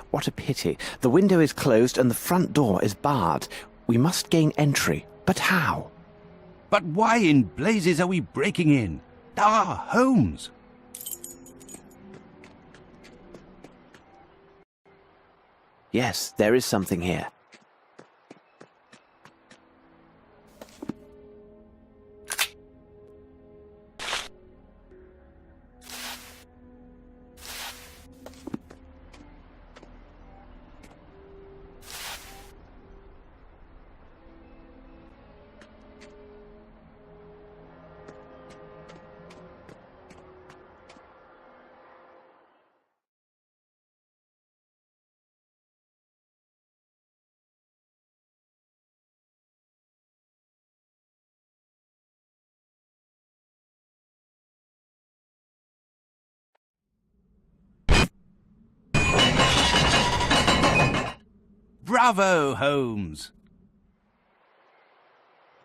What a pity. The window is closed and the front door is barred. We must gain entry. But how? But why in blazes are we breaking in? Ah, Holmes! Yes, there is something here. Bravo, Holmes!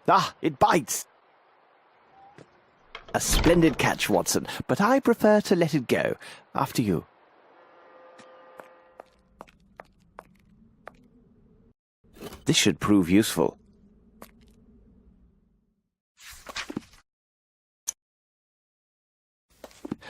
Ah, it bites! A splendid catch, Watson, but I prefer to let it go. After you. This should prove useful.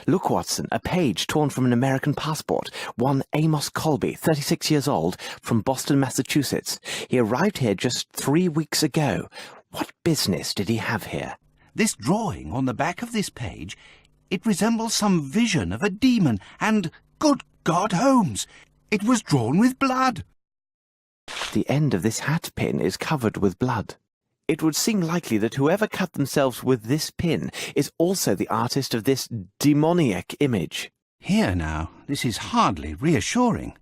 Look, Watson, a page torn from an American passport. One Amos Colby, 36 years old, from Boston, Massachusetts. He arrived here just 3 weeks ago. What business did he have here? This drawing on the back of this page, it resembles some vision of a demon, and, good God, Holmes, it was drawn with blood. The end of this hat pin is covered with blood. It would seem likely that whoever cut themselves with this pin is also the artist of this demoniac image. Here now, this is hardly reassuring.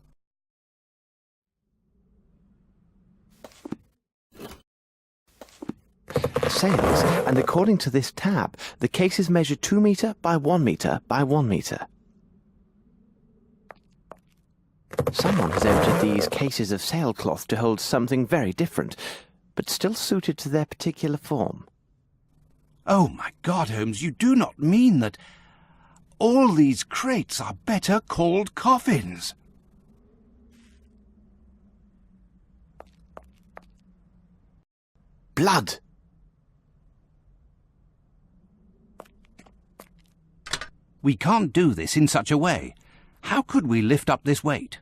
Sails, and according to this tab, the cases measure 2 meter by 1 meter by 1 meter. Someone has emptied these cases of sailcloth to hold something very different, but still suited to their particular form. Oh, my God, Holmes, you do not mean that all these crates are better called coffins? Blood! We can't do this in such a way. How could we lift up this weight?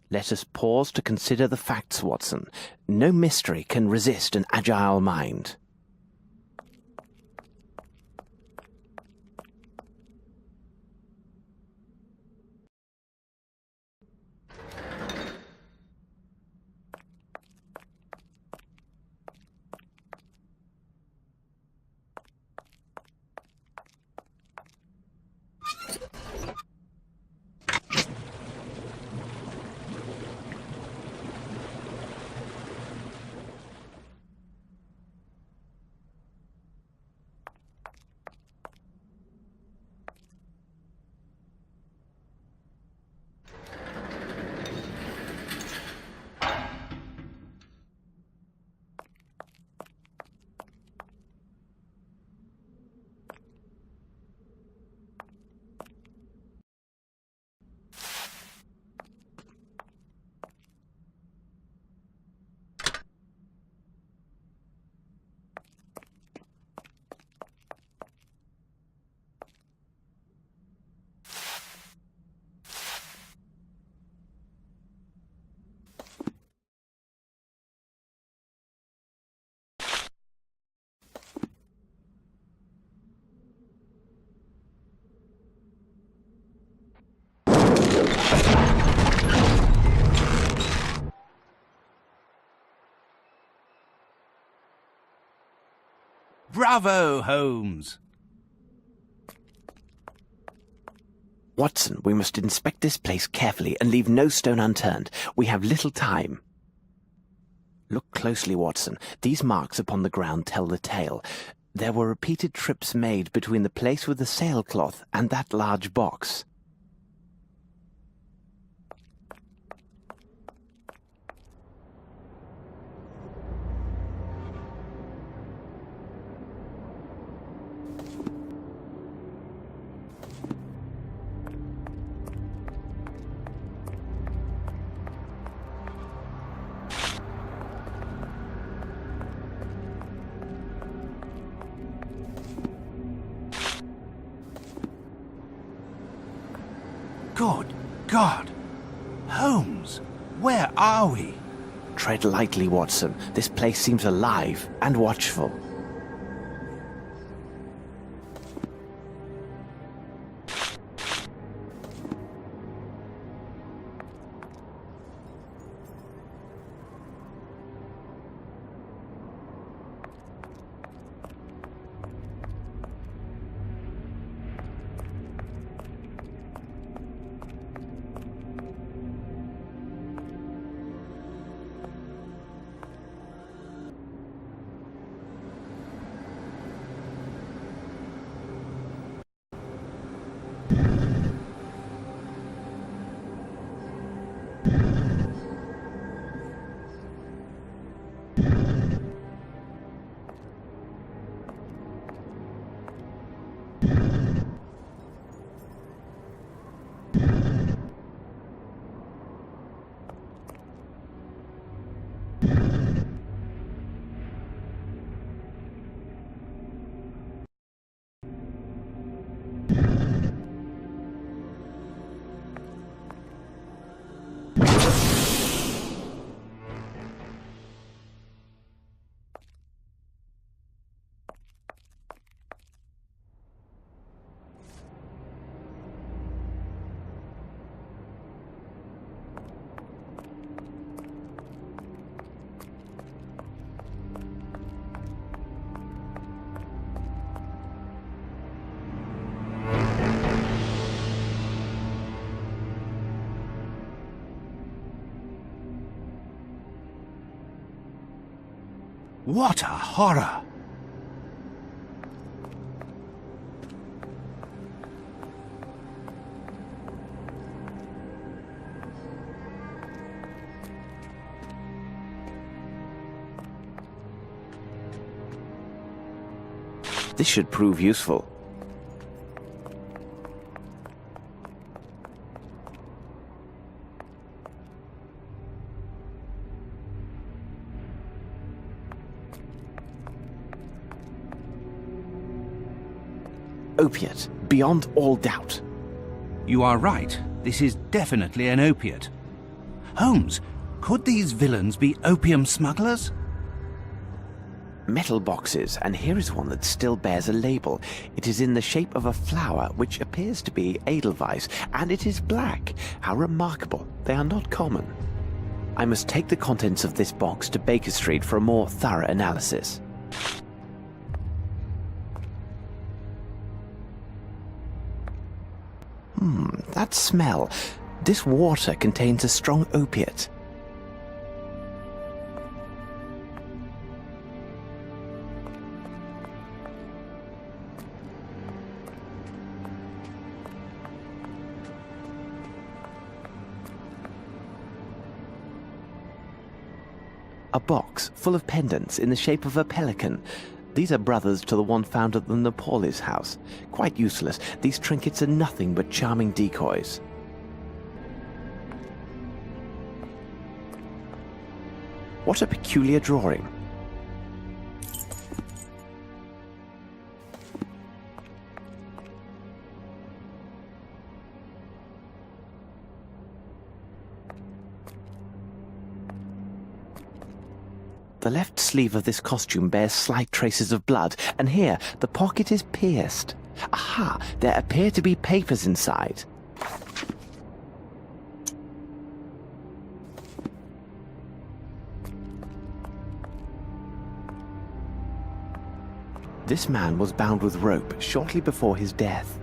Let us pause to consider the facts, Watson. No mystery can resist an agile mind. Bravo, Holmes! Watson, we must inspect this place carefully and leave no stone unturned. We have little time. Look closely, Watson. These marks upon the ground tell the tale. There were repeated trips made between the place with the sailcloth and that large box. Good God! Holmes, where are we? Tread lightly, Watson. This place seems alive and watchful. What a horror! This should prove useful. Opiate, beyond all doubt. You are right. This is definitely an opiate. Holmes, could these villains be opium smugglers? Metal boxes, and here is one that still bears a label. It is in the shape of a flower, which appears to be Edelweiss, and it is black. How remarkable. They are not common. I must take the contents of this box to Baker Street for a more thorough analysis. That smell. This water contains a strong opiate. A box full of pendants in the shape of a pelican. These are brothers to the one found at the Napolis house. Quite useless. These trinkets are nothing but charming decoys. What a peculiar drawing. The left sleeve of this costume bears slight traces of blood, and here the pocket is pierced. Aha! There appear to be papers inside. This man was bound with rope shortly before his death.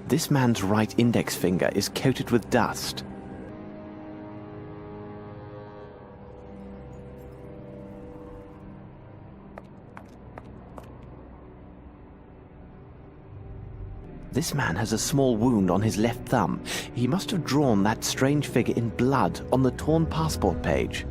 This man's right index finger is coated with dust. This man has a small wound on his left thumb. He must have drawn that strange figure in blood on the torn passport page.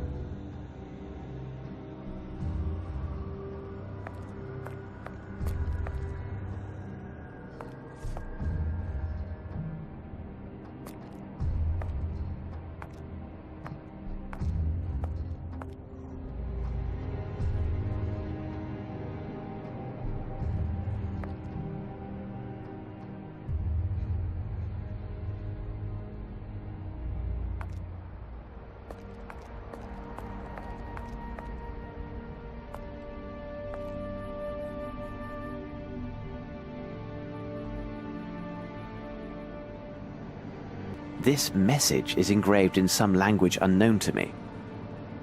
This message is engraved in some language unknown to me.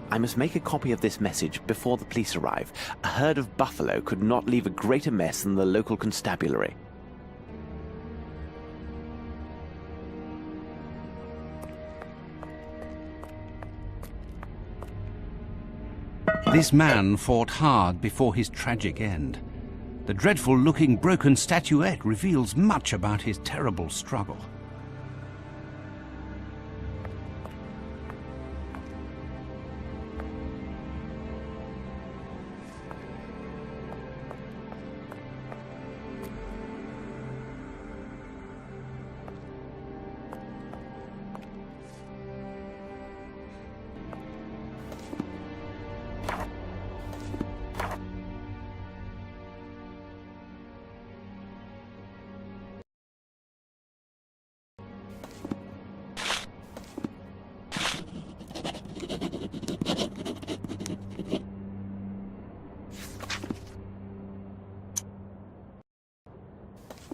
I must make a copy of this message before the police arrive. A herd of buffalo could not leave a greater mess than the local constabulary. This man fought hard before his tragic end. The dreadful-looking broken statuette reveals much about his terrible struggle.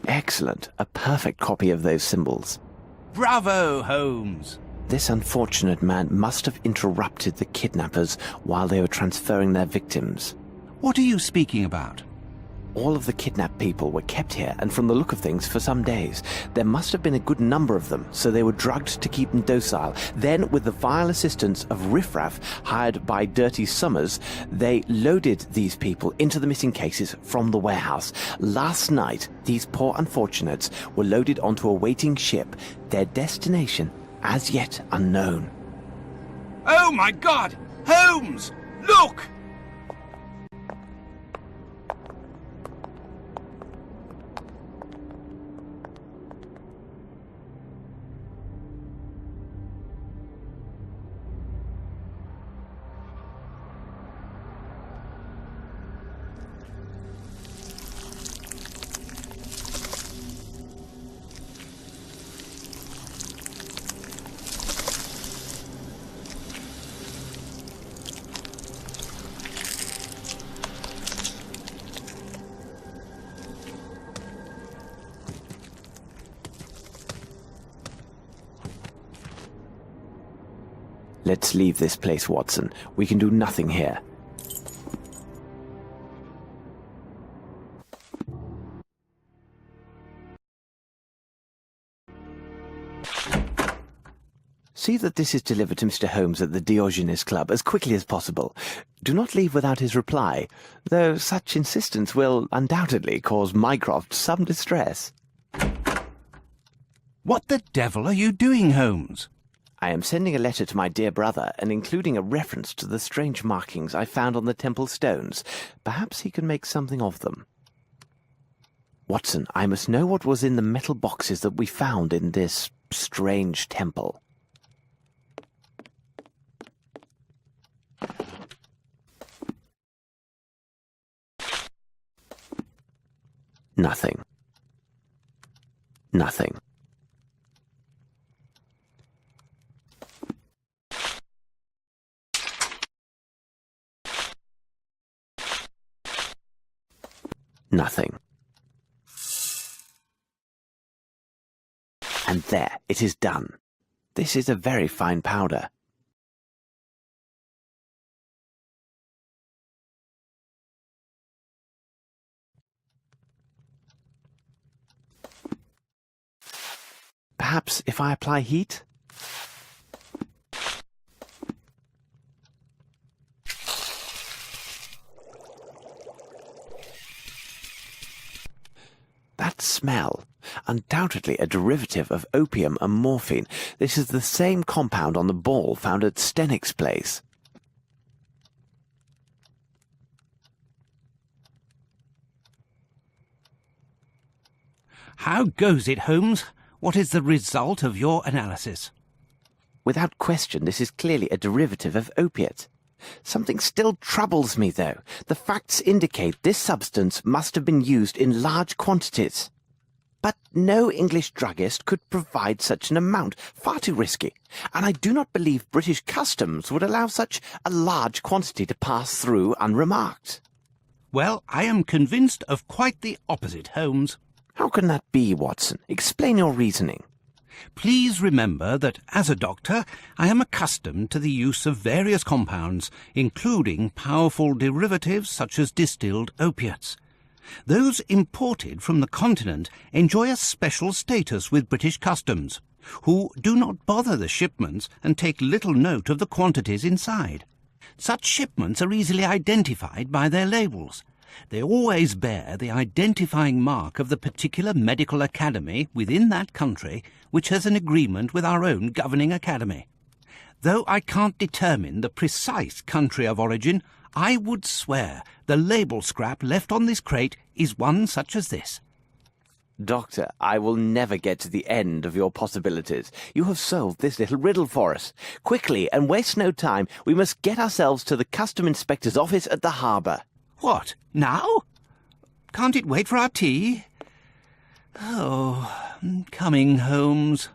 Excellent. A perfect copy of those symbols. Bravo, Holmes! This unfortunate man must have interrupted the kidnappers while they were transferring their victims. What are you speaking about? All of the kidnapped people were kept here, and from the look of things, for some days. There must have been a good number of them, so they were drugged to keep them docile. Then, with the vile assistance of riffraff hired by Dirty Summers, they loaded these people into the missing cases from the warehouse. Last night, these poor unfortunates were loaded onto a waiting ship, their destination as yet unknown. Oh my God! Holmes! Look! Let's leave this place, Watson. We can do nothing here. See that this is delivered to Mr. Holmes at the Diogenes Club as quickly as possible. Do not leave without his reply, though such insistence will undoubtedly cause Mycroft some distress. What the devil are you doing, Holmes? I am sending a letter to my dear brother and including a reference to the strange markings I found on the temple stones. Perhaps he can make something of them. Watson, I must know what was in the metal boxes that we found in this strange temple. Nothing. Nothing. Nothing. And there, it is done. This is a very fine powder. Perhaps if I apply heat? That smell, undoubtedly a derivative of opium and morphine. This is the same compound on the ball found at Stennick's place. How goes it, Holmes? What is the result of your analysis? Without question, this is clearly a derivative of opiate. Something still troubles me, though. The facts indicate this substance must have been used in large quantities. But no English druggist could provide such an amount. Far too risky. And I do not believe British customs would allow such a large quantity to pass through unremarked. Well, I am convinced of quite the opposite, Holmes. How can that be, Watson? Explain your reasoning. Please remember that as a doctor, I am accustomed to the use of various compounds, including powerful derivatives such as distilled opiates. Those imported from the continent enjoy a special status with British customs, who do not bother the shipments and take little note of the quantities inside. Such shipments are easily identified by their labels. They always bear the identifying mark of the particular medical academy within that country which has an agreement with our own governing academy. Though I can't determine the precise country of origin, I would swear the label scrap left on this crate is one such as this. Doctor, I will never get to the end of your possibilities. You have solved this little riddle for us. Quickly, and waste no time, we must get ourselves to the custom inspector's office at the harbour. What, now? Can't it wait for our tea? Oh, coming, Holmes.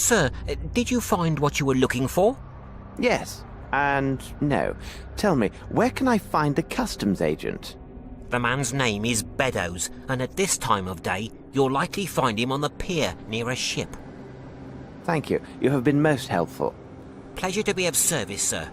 Sir, did you find what you were looking for? Yes, and no. Tell me, where can I find the customs agent? The man's name is Beddoes, and at this time of day, you'll likely find him on the pier near a ship. Thank you. You have been most helpful. Pleasure to be of service, sir.